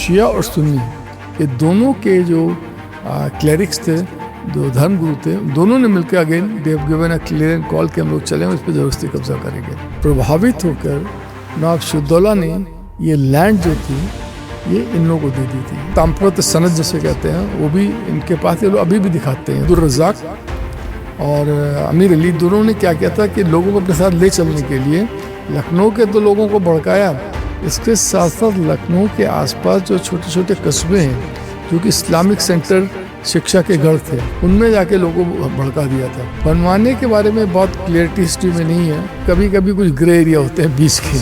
शिया और सुन्नी, ये दोनों के जो क्लरिक्स थे, जो धर्मगुरु थे, दोनों ने मिलकर again they have given a clear call कि हम लोग चलें उस पर ज़बरदस्ती कब्जा करेंगे। प्रभावित होकर नवाब सिराजुद्दौला ने ये लैंड जो थी ये इन लोगों को दे दी थी। ताम्रपत्र सनद जिसे कहते हैं वो भी इनके पास ये लोग अभी भी दिखाते हैं। अब्दुल रज़ाक और अमीर अली दोनों ने क्या किया था कि लोगों को अपने साथ ले चलने के लिए लखनऊ के तो लोगों को भड़काया, इसके साथ साथ लखनऊ के आसपास जो छोटे छोटे कस्बे हैं जो कि इस्लामिक सेंटर शिक्षा के गढ़ थे, उनमें जाके लोगों को भड़का दिया था। बनवाने के बारे में बहुत क्लियरिटी हिस्ट्री में नहीं है, कभी कभी कुछ ग्रे एरिया होते हैं बीच के,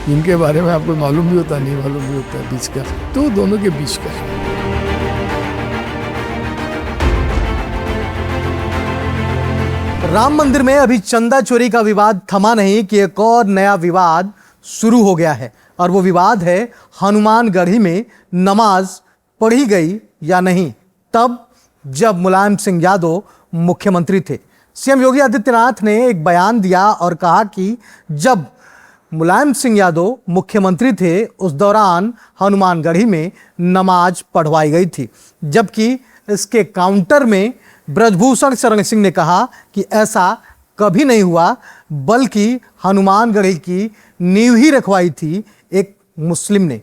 जिनके बारे में आपको मालूम भी होता नहीं मालूम भी होता है बीच का, तो दोनों के बीच का है। राम मंदिर में अभी चंदा चोरी का विवाद थमा नहीं कि एक और नया विवाद शुरू हो गया है, और वो विवाद है हनुमानगढ़ी में नमाज पढ़ी गई या नहीं, तब जब मुलायम सिंह यादव मुख्यमंत्री थे। सीएम योगी आदित्यनाथ ने एक बयान दिया और कहा कि जब मुलायम सिंह यादव मुख्यमंत्री थे उस दौरान हनुमानगढ़ी में नमाज पढ़वाई गई थी, जबकि इसके काउंटर में ब्रजभूषण शरण सिंह ने कहा कि ऐसा कभी नहीं हुआ, बल्कि हनुमानगढ़ी की नींव ही रखवाई थी एक मुस्लिम ने।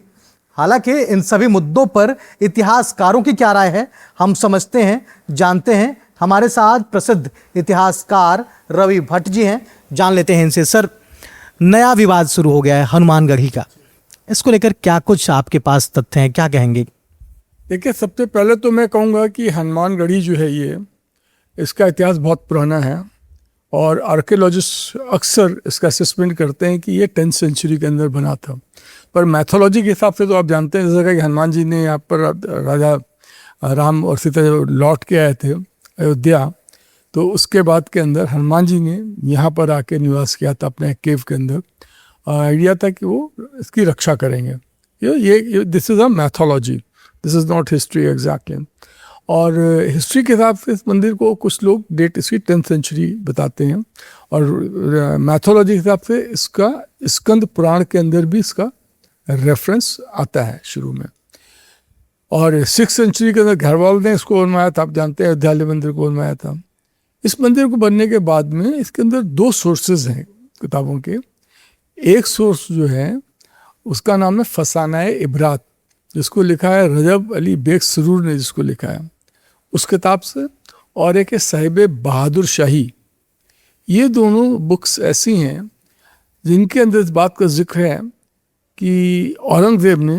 हालांकि इन सभी मुद्दों पर इतिहासकारों की क्या राय है हम समझते हैं, जानते हैं। हमारे साथ प्रसिद्ध इतिहासकार रवि भट्ट जी हैं, जान लेते हैं इनसे। सर, नया विवाद शुरू हो गया है हनुमानगढ़ी का, इसको लेकर क्या कुछ आपके पास तथ्य हैं, क्या कहेंगे? देखिए, सबसे पहले तो मैं कहूँगा कि हनुमानगढ़ी जो है ये, इसका इतिहास बहुत पुराना है और आर्कियोलॉजिस्ट अक्सर इसका असेसमेंट करते हैं कि ये 10th सेंचुरी के अंदर बना था। पर मैथोलॉजी के हिसाब से तो आप जानते हैं जैसे कि हनुमान जी ने यहाँ पर राजा राम और सीता जब लौट के आए थे अयोध्या, तो उसके बाद के अंदर हनुमान जी ने यहाँ पर आके निवास किया था अपने केव के अंदर। आइडिया था कि वो इसकी रक्षा करेंगे। ये this is a mythology, this is not history exactly. और हिस्ट्री के हिसाब से इस मंदिर को कुछ लोग डेट इसकी 10th सेंचुरी बताते हैं, और मैथोलॉजी के हिसाब से इसका स्कंद पुराण के अंदर भी इसका रेफरेंस आता है शुरू में। और 6th सेंचुरी के अंदर घरवाल ने इसको बनवाया था, आप जानते हैं अयोध्या मंदिर को बनवाया था। इस मंदिर को बनने के बाद में इसके अंदर 2 सोर्सेज हैं किताबों के। एक सोर्स जो है उसका नाम है फसानाए इबरात, जिसको लिखा है रजब अली बेग सरूर ने, जिसको लिखा है उस किताब से, और एक है साहिब बहादुर शाही। ये दोनों बुक्स ऐसी हैं जिनके अंदर इस बात का जिक्र है कि औरंगजेब ने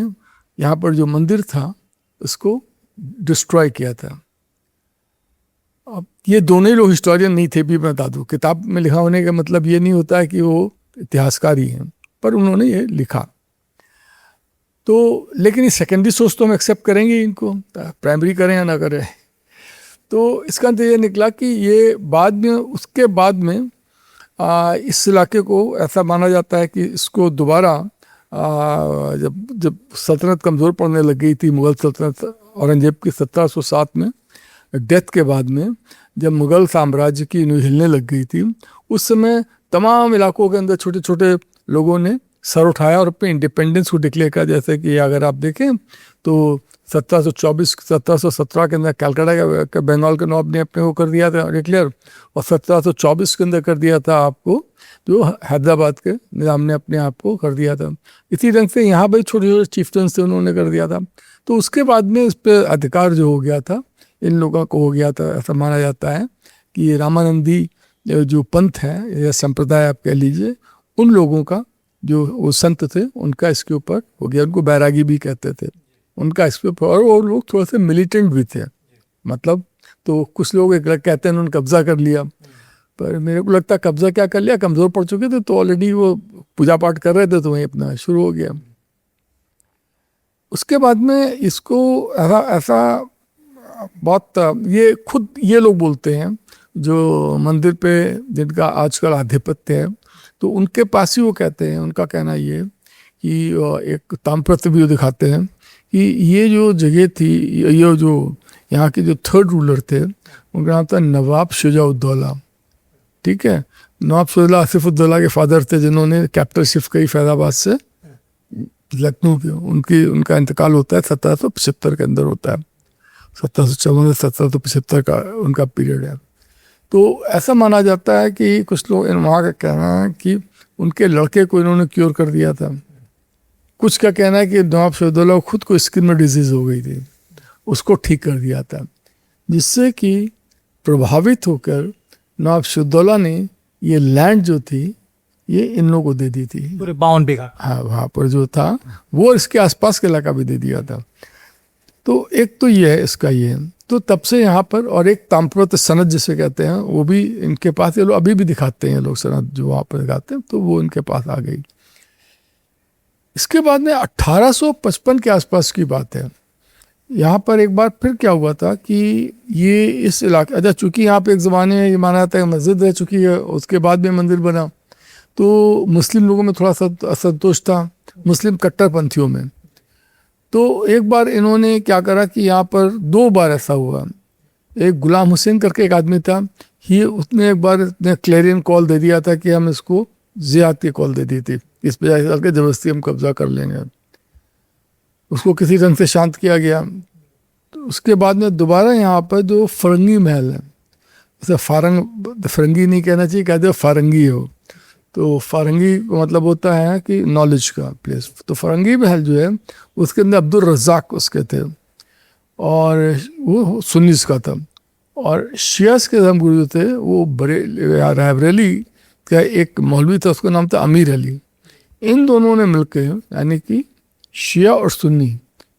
यहाँ पर जो मंदिर था उसको डिस्ट्रॉय किया था। अब ये दोनों ही लोग हिस्टोरियन नहीं थे भी, मैं बता दूँ। किताब में लिखा होने का मतलब ये नहीं होता है कि वो इतिहासकार ही हैं, पर उन्होंने ये लिखा। तो लेकिन ये सेकेंडरी सोर्स तो हम एक्सेप्ट करेंगे, इनको प्राइमरी करें या ना करें। तो इसका अंत ये निकला कि ये बाद में, उसके बाद में इस इलाके को ऐसा माना जाता है कि इसको दोबारा जब सल्तनत कमज़ोर पड़ने लग गई थी, मुग़ल सल्तनत औरंगजेब की 1707 में डेथ के बाद में, जब मुग़ल साम्राज्य की नींव हिलने लग गई थी, उस समय तमाम इलाकों के अंदर छोटे छोटे लोगों ने सर उठाया और अपने इंडिपेंडेंस को डिक्लेयर किया। जैसे कि अगर आप देखें तो 1717 के अंदर कलकत्ता के बंगाल के नवाब ने अपने को कर दिया था डिक्लेयर, और 1724 के अंदर कर दिया था आपको जो हैदराबाद के निज़ाम ने अपने आप को कर दिया था। इसी ढंग से यहाँ पर छोटे छोटे चिफ्टन्स थे, उन्होंने कर दिया था। तो उसके बाद में इस पर अधिकार जो हो गया था इन लोगों को हो गया था। ऐसा माना जाता है कि ये रामानंदी जो पंथ है या संप्रदाय आप कह लीजिए, उन लोगों का जो वो संत थे उनका इसके ऊपर हो गया। उनको बैरागी भी कहते थे, उनका इसके ऊपर। और वो लोग थोड़ा से मिलिटेंट भी थे, मतलब तो कुछ लोग एक कहते हैं उन्होंने कब्जा कर लिया, पर मेरे को लगता है कब्जा क्या कर लिया, कमज़ोर पड़ चुके थे तो ऑलरेडी वो पूजा पाठ कर रहे थे तो वहीं अपना शुरू हो गया। उसके बाद में इसको ऐसा बहुत, ये खुद ये लोग बोलते हैं जो मंदिर पे जिनका आजकल आधिपत्य है, तो उनके पास ही वो कहते हैं, उनका कहना ये कि एक ताम्रपत्र भी दिखाते हैं कि ये जो जगह थी, ये जो यहाँ के जो 3rd रूलर थे उनका नाम था नवाब शुजाउद्दौला। ठीक है, नवाब शुजाउद्दौला आसिफुद्दौला के फादर थे, जिन्होंने कैपिटल शिफ्ट करी फैजाबाद से लखनऊ पे उनका इंतकाल होता है 1775 के अंदर होता है। 1754 से 1775 का उनका पीरियड है। तो ऐसा माना जाता है कि कुछ लोग वहाँ का कहना है कि उनके लड़के को इन्होंने क्योर कर दिया था। कुछ का कहना है कि नवाब सिराजुद्दौला को खुद को स्किन में डिजीज हो गई थी, उसको ठीक कर दिया था, जिससे कि प्रभावित होकर नवाब सिराजुद्दौला ने ये लैंड जो थी ये इन लोगों को दे दी थी। पूरे 52 बीघा। हाँ, वहाँ पर जो था वो इसके आसपास के इलाका भी दे दिया था। तो एक तो ये है इसका ये, तो तब से यहाँ पर, और एक ताम्रपत्र सनद जिसे कहते हैं वो भी इनके पास, ये लोग अभी भी दिखाते हैं, लोग सनद जो वहाँ पर दिखाते हैं, तो वो इनके पास आ गई। इसके बाद में 1855 के आसपास की बात है। यहाँ पर एक बार फिर क्या हुआ था कि ये इस इलाके, अच्छा चूँकि यहाँ पे एक ज़माने में ये माना जाता है मस्जिद रह चुकी है, उसके बाद में मंदिर बना, तो मुस्लिम लोगों में थोड़ा सा असंतोष था, मुस्लिम कट्टरपंथियों में। तो एक बार इन्होंने क्या करा कि यहाँ पर 2 बार ऐसा हुआ। एक गुलाम हुसैन करके एक आदमी था, उसने एक बार क्लेरियन कॉल दे दिया था कि हम इसको जिहाद की कॉल दे दी थी, इस पे जाकर जबरदस्ती हम कब्जा कर लेंगे। उसको किसी ढंग से शांत किया गया। तो उसके बाद में दोबारा यहाँ पर जो फरंगी महल है, जैसे फरंगी नहीं कहना चाहिए, कहते हो फारंगी हो, तो फारंगी का मतलब होता है कि नॉलेज का प्लेस। तो फरंगी महल जो है उसके अंदर अब्दुल रज़ाक उसके थे, और वो सुन्नीस का था, और शियास के धर्मगुरु जो थे वो रायबरेली का एक मौलवी था, उसका नाम था अमीर अली। इन दोनों ने मिलकर, यानी कि शिया और सुन्नी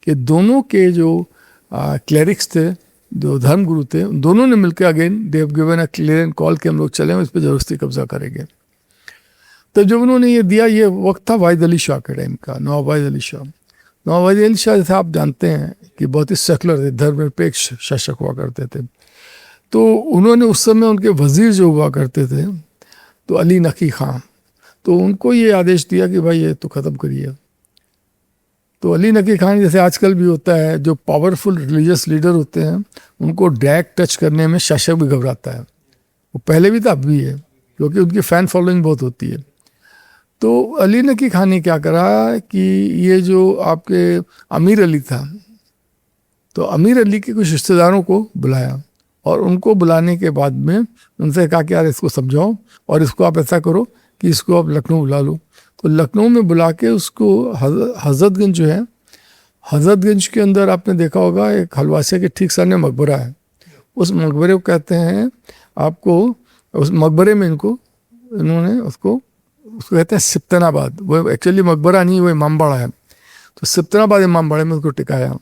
के दोनों के जो क्लरिक्स थे, जो धर्मगुरु थे, दोनों ने मिलकर again they have given a clear call कि हम लोग चले, इस पर जबरदस्ती कब्जा करेंगे। तब जब उन्होंने ये दिया, ये वक्त था वाहिद अली शाह के टाइम का, नवाब वाहिद अली शाह। नवाब वाहिद अली शाह जैसे आप जानते हैं कि बहुत ही सेकुलर थे, धर्मनिरपेक्ष शासक हुआ करते थे। तो उन्होंने उस समय उनके वजीर जो हुआ करते थे, तो अली नकी खां, तो उनको ये आदेश दिया कि भाई ये तो ख़त्म करिए। तो अली नकी खान, जैसे आजकल भी होता है, जो पावरफुल रिलीजियस लीडर होते हैं उनको डायरेक्ट टच करने में शासक भी घबराता है। वो पहले भी था, अब भी है, क्योंकि उनकी फ़ैन फॉलोइंग बहुत होती है। तो अली नकी खान ने क्या करा कि ये जो आपके अमीर अली था, तो अमीर अली के कुछ रिश्तेदारों को बुलाया, और उनको बुलाने के बाद में उनसे कहा कि यार इसको समझाओ, और इसको आप ऐसा करो कि इसको आप लखनऊ बुला लो। तो लखनऊ में बुला के उसको हज़रतगंज जो है, हज़रतगंज के अंदर आपने देखा होगा एक हलवासिया के ठीक सामने मकबरा है, उस मकबरे को कहते हैं आपको, उस मकबरे में इन्होंने उसको कहते हैं सिप्तनाबाद। वो एक्चुअली मकबरा नहीं, वो इमामबाड़ा है, तो सिप्तनाबाद इमामबाड़े में उसको टिकाया,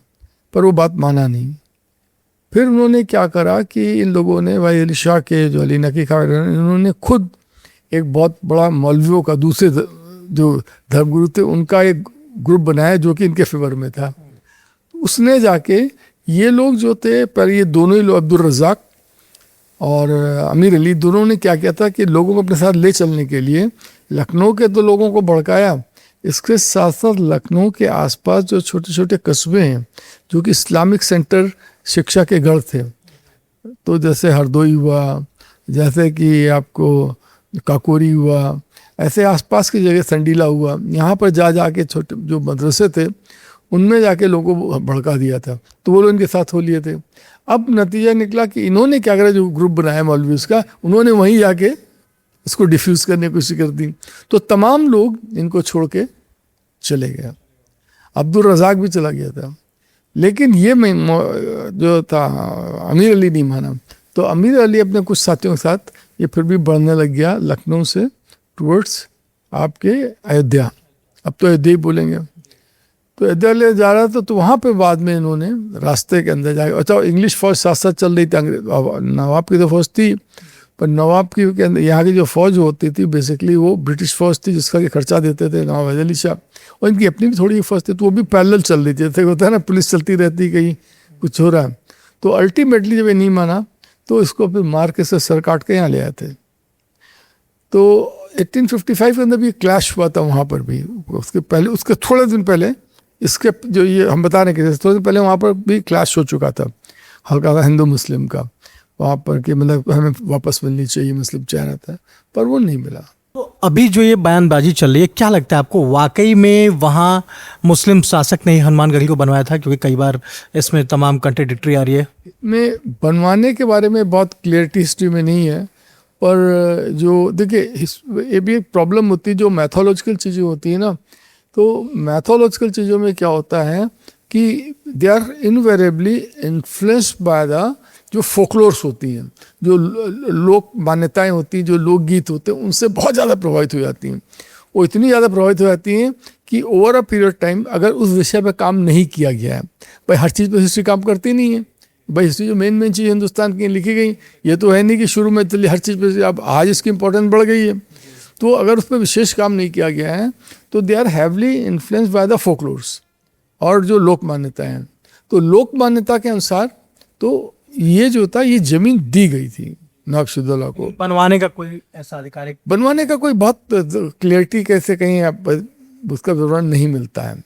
पर वो बात माना नहीं। फिर उन्होंने क्या करा कि इन लोगों ने, भाई अली शाह के जो अली नकी खान, इन्होंने खुद एक बहुत बड़ा मौलवियों का, दूसरे जो धर्मगुरु थे उनका एक ग्रुप बनाया जो कि इनके फेवर में था। उसने जाके ये लोग जो थे, पर ये दोनों ही लोग, अब्दुल रज़ाक और अमीर अली, दोनों ने क्या किया था कि लोगों को अपने साथ ले चलने के लिए लखनऊ के तो लोगों को भड़काया, इसके साथ साथ लखनऊ के आसपास जो छोटे छोटे कस्बे हैं जो कि इस्लामिक सेंटर शिक्षा के गढ़ थे, तो जैसे हरदोई हुआ, जैसे कि आपको काकोरी हुआ, ऐसे आसपास की जगह संडीला हुआ, यहाँ पर जा के छोटे जो मदरसे थे उनमें जाके लोगों को भड़का दिया था। तो वो लोग इनके साथ हो लिए थे। अब नतीजा निकला कि इन्होंने क्या करा, जो ग्रुप बनाया मौलवी उसका, उन्होंने वहीं जाके इसको डिफ्यूज़ करने की कोशिश कर दी। तो तमाम लोग इनको छोड़ के चले गए। अब्दुल रज़ाक भी चला गया था, लेकिन ये जो था अमीर अली नहीं माना। तो अमीर अली अपने कुछ साथियों के साथ ये फिर भी बढ़ने लग गया लखनऊ से टूवर्ड्स आपके अयोध्या। अब तो अयोध्या ही बोलेंगे। तो अयोध्या ले जा रहा था, तो वहाँ पे बाद में इन्होंने रास्ते के अंदर जाके, अच्छा इंग्लिश फौज साथ साथ चल रही थी, नवाब की तो फौज थी, पर नवाब की के अंदर यहाँ की जो फौज होती थी बेसिकली वो ब्रिटिश फौज थी, जिसका कि खर्चा देते थे नवाब वैद अली शाह, और इनकी अपनी भी थोड़ी फौज थी, तो वो भी पैरेलल चल रही थी। जैसे होता है ना, पुलिस चलती रहती, कहीं कुछ हो रहा है। तो अल्टीमेटली जब ये नहीं माना तो इसको फिर मार के सर काट के यहाँ ले आए थे। तो 1855 के अंदर भी क्लैश हुआ था वहाँ पर भी। उसके पहले, उसके थोड़े दिन पहले, इसके जो ये हम बता रहे हैं कि थोड़े दिन पहले वहाँ पर भी क्लैश हो चुका था हल्का सा हिंदू मुस्लिम का, वहाँ पर कि मतलब हमें वापस मिलनी चाहिए, मुस्लिम चाह रहा था, पर वो नहीं मिला। तो अभी जो ये बयानबाजी चल रही है, क्या लगता है आपको, वाकई में वहाँ मुस्लिम शासक ने ही हनुमानगढ़ी को बनवाया था? क्योंकि कई बार इसमें तमाम कंट्राडिक्टरी आ रही है। में बनवाने के बारे में बहुत क्लियरिटी हिस्ट्री में नहीं है, पर जो देखिए ये भी एक प्रॉब्लम होती है, जो मैथोलॉजिकल चीज़ें होती है ना, तो मैथोलॉजिकल चीज़ों में क्या होता है कि they are invariably influenced by the जो फोकलोर्स होती हैं, जो लोक मान्यताएं होती हैं, जो लोकगीत होते हैं, उनसे बहुत ज़्यादा प्रभावित हो जाती हैं। वो इतनी ज़्यादा प्रभावित हो जाती हैं कि ओवर अ पीरियड टाइम अगर उस विषय पर काम नहीं किया गया है, भाई हर चीज़ पर हिस्ट्री काम करती नहीं है, भाई हिस्ट्री जो मेन चीज़ हिंदुस्तान की लिखी गई, ये तो है नहीं कि शुरू में चलिए हर चीज़ पर, अब आज इसकी इंपॉर्टेंस बढ़ गई है, तो अगर उस पर विशेष काम नहीं किया गया है तो they are heavily influenced by the folklores और जो लोक मान्यताएं हैं। तो लोक मान्यता के अनुसार तो ये जो था, ये जमीन दी गई थी नवाबशुद्दौला को। बनवाने का कोई ऐसा आधिकारिक, बनवाने का कोई बहुत क्लियरिटी कैसे कहीं आप उसका विवरण नहीं मिलता है,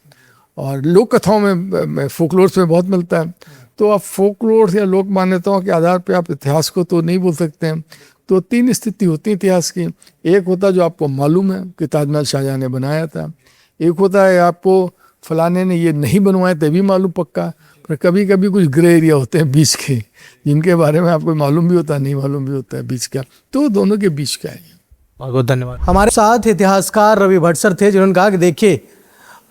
और लोक कथाओं में फोकलोर्स में बहुत मिलता है। तो आप फोकलोर्स या लोक मान्यताओं के आधार पे आप इतिहास को तो नहीं बोल सकते हैं। तो तीन स्थिति होती है इतिहास की। एक होता जो आपको मालूम है कि ताजमहल शाहजहां ने बनाया था, एक होता है आपको फलाने ने ये नहीं बनवाया तभी मालूम पक्का, पर कभी कभी कुछ ग्रे एरिया होते हैं बीच के, जिनके बारे में आपको मालूम भी होता है, नहीं मालूम भी होता है बीच का, तो दोनों के बीच का है। बहुत बहुत धन्यवाद। हमारे साथ इतिहासकार रवि भट्ट सर थे, जिन्होंने कहा कि देखिए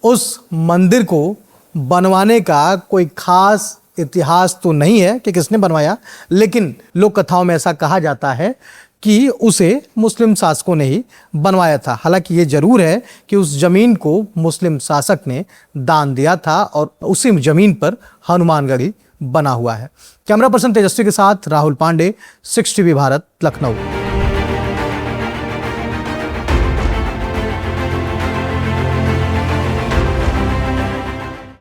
उस मंदिर को बनवाने का कोई खास इतिहास तो नहीं है कि किसने बनवाया, लेकिन लोक कथाओं में ऐसा कहा जाता है कि उसे मुस्लिम शासकों ने ही बनवाया था। हालांकि ये जरूर है कि उस जमीन को मुस्लिम शासक ने दान दिया था और उसी जमीन पर हनुमानगढ़ी बना हुआ है। कैमरा पर्सन तेजस्वी के साथ राहुल पांडे, 6 टीवी भारत, लखनऊ।